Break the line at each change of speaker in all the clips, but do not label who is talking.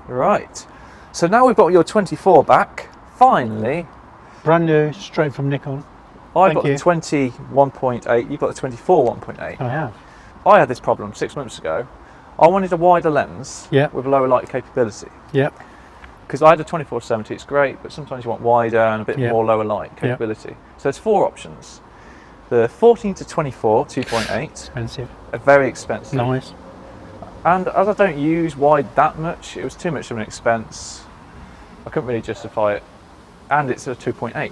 Right. So now we've got your 24 back, finally.
Brand new, straight from Nikon.
I've got the 20 1.8, you've got the 24 1.8.
I have.
I had this problem 6 months ago. I wanted a wider lens with lower light capability.
Yep.
Because I had a 24-70, it's great, but sometimes you want wider and a bit more lower light capability. So there's 4 options. The 14 to 24 2.8.
Expensive.
Are very expensive.
Nice.
And as I don't use wide that much, it was too much of an expense. I couldn't really justify it. And it's a 2.8.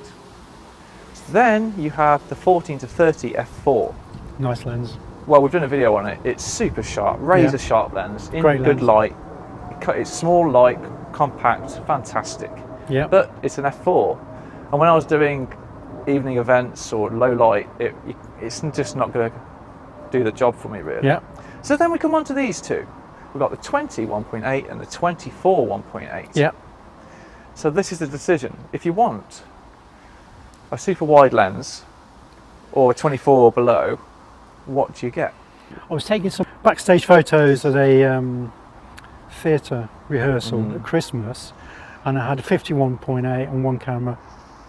Then you have the 14 to 30 f4.
Nice lens.
Well, we've done a video on it. It's super sharp, razor sharp lens, in
Great
good
lens.
light. It's small, light, compact, fantastic.
Yeah.
But it's an f4. And when I was doing evening events or low light, it's just not going to do the job for me, really.
Yeah.
So then we come on to these two. We've got the 20 1.8 and the 24 1.8.
Yeah.
So this is the decision. If you want a super wide lens or a 24 or below, what do you get?
I was taking some backstage photos at a theatre rehearsal at Christmas, and I had a 51.8 on one camera,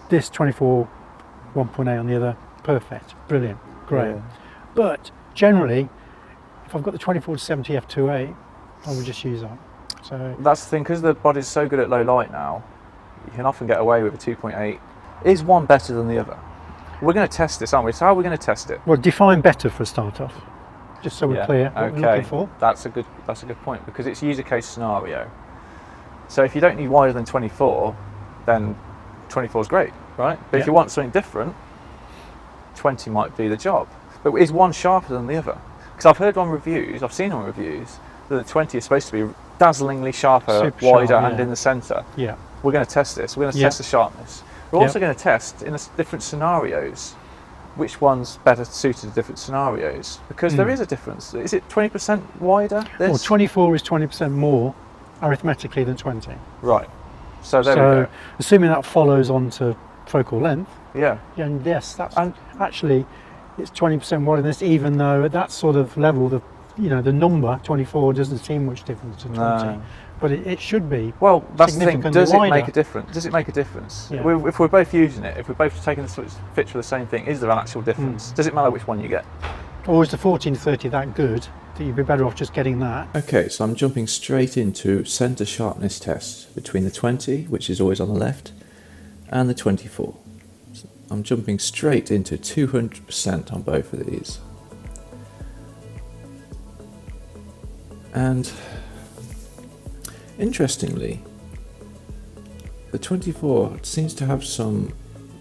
this 24 1.8 on the other. Perfect, brilliant, great.
Yeah.
But generally, if I've got the 24 to 70 f2.8, I would just use that. So
that's the thing, because the body's so good at low light now, you can often get away with a 2.8. Is one better than the other? We're going to test this, aren't we? So how are we going to test it?
well, define better for a start off, just so we're clear what we're looking for.
That's a good point, because it's user case scenario. So if you don't need wider than 24, then 24 is great, right? But if you want something different, 20 might be the job. But is one sharper than the other? Because I've seen on reviews that the 20 is supposed to be dazzlingly sharper,
Super
wider,
sharp,
and in the centre.
Yeah.
We're going to test this. We're going to test the sharpness. We're also going to test in different scenarios which one's better suited to different scenarios, because there is a difference. Is it 20% wider? This?
Well, 24 is 20% more arithmetically than 20.
Right. So there we go.
Assuming that follows on to focal length.
Yeah.
And yes, actually it's 20% wider than this, even though at that sort of level, the number 24 doesn't seem much different to 20.
No.
But it should be.
Well, that's the thing. Does it
wider.
make a difference? Does it make a difference?
Yeah.
If we're both using it, if we're both taking the picture of the same thing, is there an actual difference? Does it matter which one you get?
Or is the 14 to 30 that good that you'd be better off just getting that?
Okay, so I'm jumping straight into centre sharpness test between the 20, which is always on the left, and the 24. So I'm jumping straight into 200% on both of these. And interestingly, the 24 seems to have some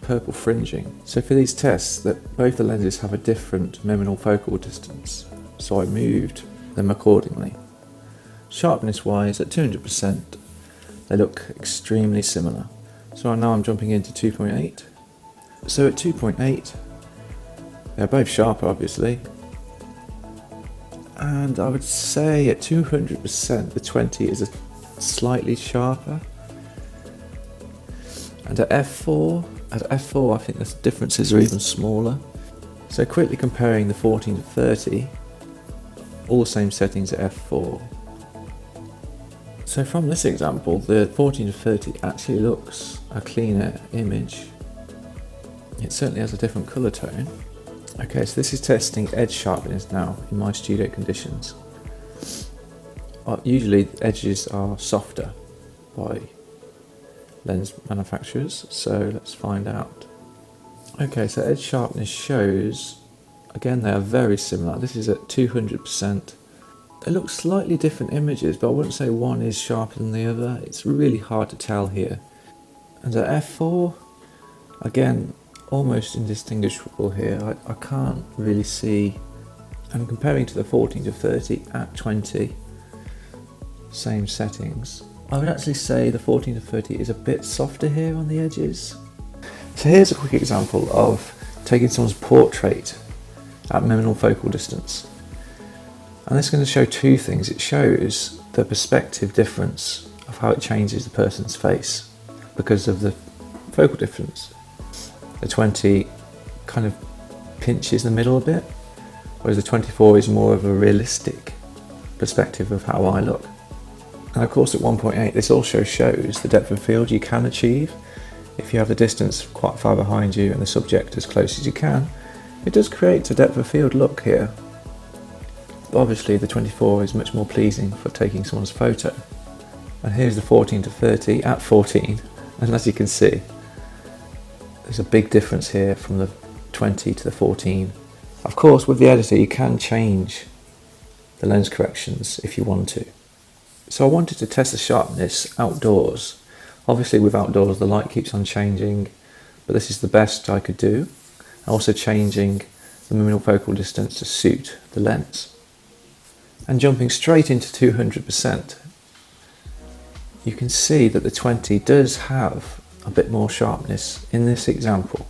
purple fringing. So for these tests, that both the lenses have a different nominal focal distance, so I moved them accordingly. Sharpness wise, at 200%, they look extremely similar. So now I'm jumping into 2.8. So at 2.8, they're both sharper obviously, and I would say at 200% the 20 is slightly sharper, and at f4 I think the differences are even smaller. So quickly comparing the 14 to 30, all the same settings at f4. So from this example, the 14 to 30 actually looks a cleaner image. It certainly has a different colour tone. Okay, so this is testing edge sharpness now in my studio conditions. Usually the edges are softer by lens manufacturers, so let's find out. Okay, so edge sharpness shows, again they are very similar. This is at 200%. They look slightly different images, but I wouldn't say one is sharper than the other. It's really hard to tell here. And at f4, again, almost indistinguishable here. I can't really see. And comparing to the 14 to 30 at 20, same settings, I would actually say the 14 to 30 is a bit softer here on the edges. So here's a quick example of taking someone's portrait at minimal focal distance. And this is going to show two things. It shows the perspective difference of how it changes the person's face because of the focal difference. The 20 kind of pinches the middle a bit, whereas the 24 is more of a realistic perspective of how I look. And of course at 1.8 this also shows the depth of field you can achieve. If you have the distance quite far behind you and the subject as close as you can, it does create a depth of field look here. But obviously the 24 is much more pleasing for taking someone's photo. And here's the 14 to 30 at 14, and as you can see, there's a big difference here from the 20 to the 14. Of course, with the editor you can change the lens corrections if you want to. So I wanted to test the sharpness outdoors. Obviously with outdoors the light keeps on changing, but this is the best I could do. Also changing the minimum focal distance to suit the lens. And jumping straight into 200%, you can see that the 20 does have a bit more sharpness in this example.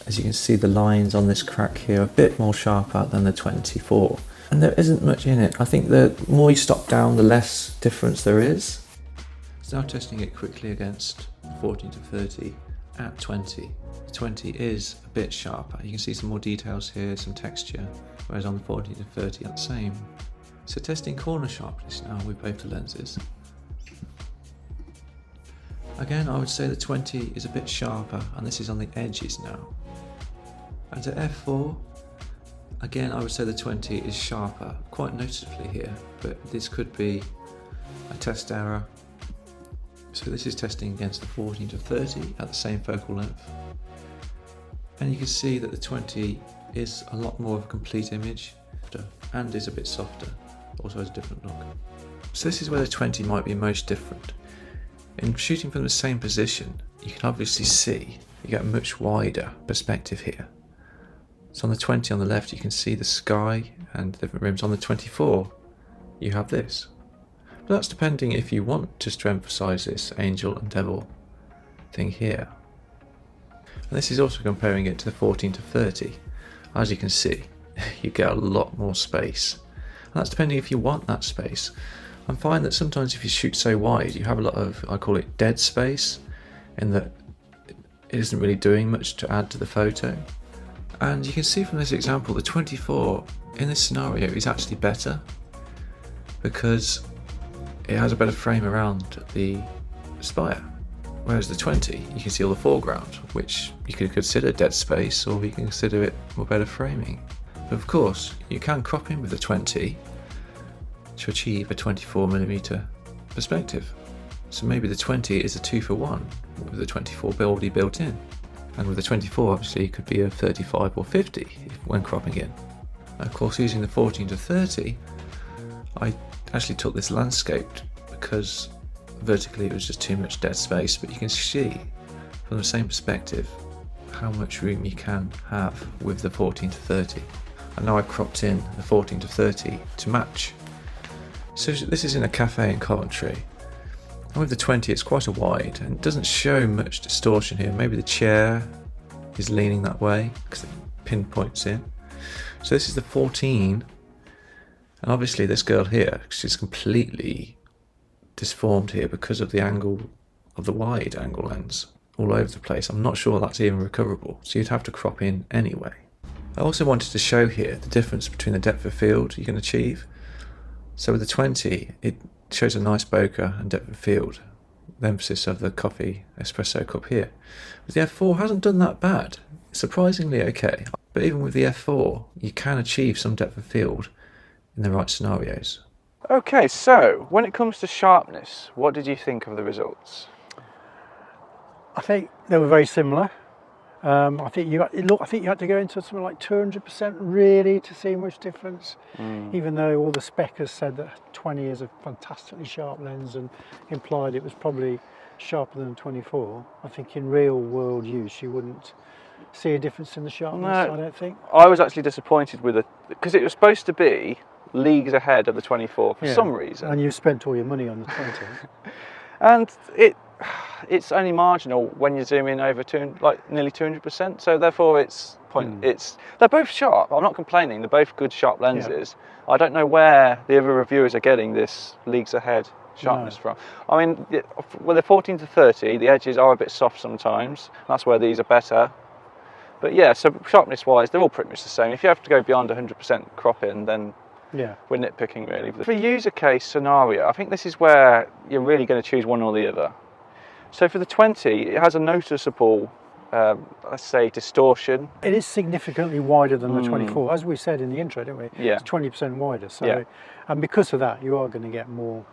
As you can see, the lines on this crack here are a bit more sharper than the 24. And there isn't much in it. I think the more you stop down, the less difference there is. So now testing it quickly against 14 to 30 at 20. The 20 is a bit sharper. You can see some more details here, some texture, whereas on the 14 to 30 are the same. So testing corner sharpness now with both the lenses. Again, I would say the 20 is a bit sharper, and this is on the edges now. And to f4, again, I would say the 20 is sharper, quite noticeably here, but this could be a test error. So this is testing against the 14 to 30 at the same focal length. And you can see that the 20 is a lot more of a complete image and is a bit softer, also has a different look. So this is where the 20 might be most different. In shooting from the same position, you can obviously see you get a much wider perspective here. So on the 20 on the left you can see the sky and different rims. On the 24 you have this. But that's depending if you want just to emphasise this angel and devil thing here. And this is also comparing it to the 14 to 30. As you can see, you get a lot more space. And that's depending if you want that space. I find that sometimes if you shoot so wide, you have a lot of, I call it dead space, in that it isn't really doing much to add to the photo. And you can see from this example, the 24 in this scenario is actually better because it has a better frame around the spire. Whereas the 20, you can see all the foreground, which you could consider dead space, or you can consider it more better framing. But of course, you can crop in with the 20 to achieve a 24mm perspective. So maybe the 20 is a 2-for-1 with the 24 already built in. And with the 24 obviously it could be a 35 or 50 when cropping in. And of course using the 14 to 30, I actually took this landscaped because vertically it was just too much dead space, but you can see from the same perspective how much room you can have with the 14 to 30. And now I've cropped in the 14 to 30 to match. So this is in a cafe in Coventry. And with the 20 it's quite a wide and it doesn't show much distortion here. Maybe the chair is leaning that way because it pinpoints in. So this is the 14, and obviously this girl here, she's completely disformed here because of the angle of the wide angle lens all over the place. I'm not sure that's even recoverable, so you'd have to crop in anyway. I also wanted to show here the difference between the depth of field you can achieve. So with the 20, it shows a nice bokeh and depth of field, the emphasis of the coffee espresso cup here. But the f4 hasn't done that bad, it's surprisingly okay. But even with the f4, you can achieve some depth of field in the right scenarios.
Okay, so when it comes to sharpness, what did you think of the results?
I think they were very similar. I think you had to go into something like 200% really to see much difference. Even though all the speccers said that 20 is a fantastically sharp lens and implied it was probably sharper than 24. I think in real world use you wouldn't see a difference in the sharpness. No, I don't think.
I was actually disappointed with it because it was supposed to be leagues ahead of the 24 for some reason.
And you spent all your money on the 20.
And it's only marginal when you zoom in over nearly 200%. So therefore, they're both sharp. I'm not complaining. They're both good sharp lenses. Yeah. I don't know where the other reviewers are getting this leagues ahead sharpness from. I mean, with the 14 to 30, the edges are a bit soft sometimes. That's where these are better. But yeah, so sharpness-wise, they're all pretty much the same. If you have to go beyond 100% crop in, then
Yeah.
we're nitpicking really. For a user case scenario, I think this is where you're really going to choose one or the other. So for the 20, it has a noticeable, let's say, distortion.
It is significantly wider than the 24, as we said in the intro, didn't we?
Yeah.
It's 20% wider. So,
Yeah.
and because of that, you are going to get more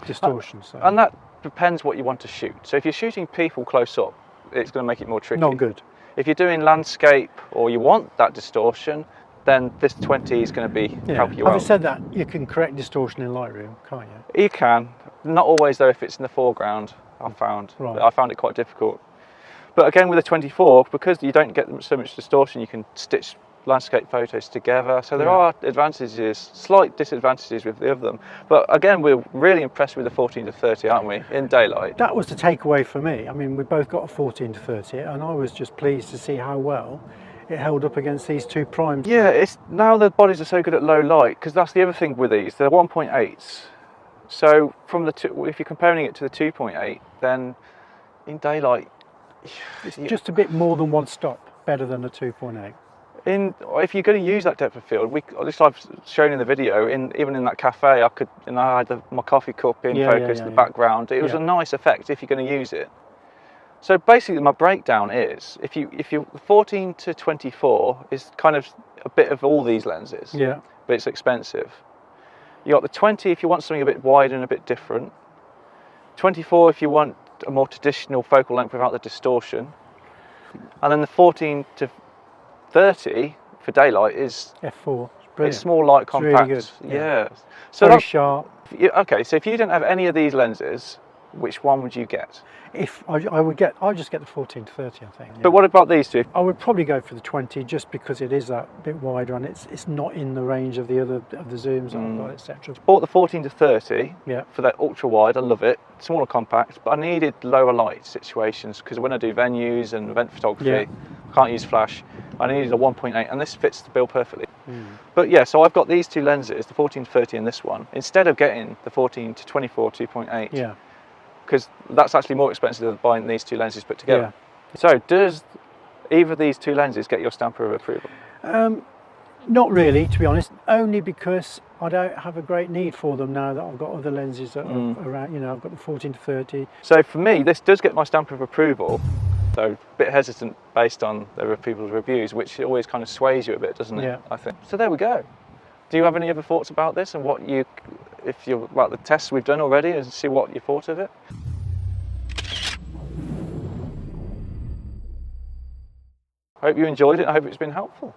distortion. So.
And that depends what you want to shoot. So if you're shooting people close up, it's going to make it more tricky.
Not good.
If you're doing landscape or you want that distortion, then this 20 is going to be help you out.
Having said that, you can correct distortion in Lightroom, can't you?
You can. Not always though if it's in the foreground, I've found.
Right.
I found it quite difficult. But again with the 24, because you don't get so much distortion, you can stitch landscape photos together. So there are advantages, slight disadvantages with the other them. But again, we're really impressed with the 14 to 30, aren't we, in daylight?
That was the takeaway for me. I mean, we both got a 14 to 30, and I was just pleased to see how well it held up against these two primes.
Yeah, it's now the bodies are so good at low light, because that's the other thing with these. They're 1.8s. So from the if you're comparing it to the 2.8, then in daylight,
It's just a bit more than one stop better than a 2.8.
If you're going to use that depth of field, at least I've shown in the video, even in that cafe, I had my coffee cup in focus in the background. It was a nice effect if you're going to use it. So basically, my breakdown is if you 14 to 24 is kind of a bit of all these lenses, but it's expensive. You got the 20 if you want something a bit wider and a bit different. 24 if you want a more traditional focal length without the distortion, and then the 14 to 30 for daylight is
f4. It's
It's small, light, compact.
It's really good.
Yeah. So
very sharp.
Okay, so if you didn't have any of these lenses, which one would you get?
If I'd just get the 14 to 30, I think. Yeah.
But what about these two?
I would probably go for the 20 just because it is that bit wider and it's not in the range of the other of the zooms I've got, etc.
Bought the 14 to 30
Yeah.
for that ultra wide. I love it. Smaller, compact, but I needed lower light situations because when I do venues and event photography, I can't use flash. I needed a 1.8, and this fits the bill perfectly. But yeah, so I've got these two lenses, the 14 to 30 and this one, instead of getting the 14 to 24 2.8.
Yeah.
Because that's actually more expensive than buying these two lenses put together.
Yeah.
So does either of these two lenses get your stamp of approval?
Not really, to be honest, only because I don't have a great need for them now that I've got other lenses that are around, I've got the 14 to 30.
So for me, this does get my stamp of approval, though a bit hesitant based on other people's reviews, which always kind of sways you a bit, doesn't it?
Yeah.
I think. So there we go. Do you have any other thoughts about this and about the tests we've done already and see what you thought of it? I hope you enjoyed it. I hope it's been helpful.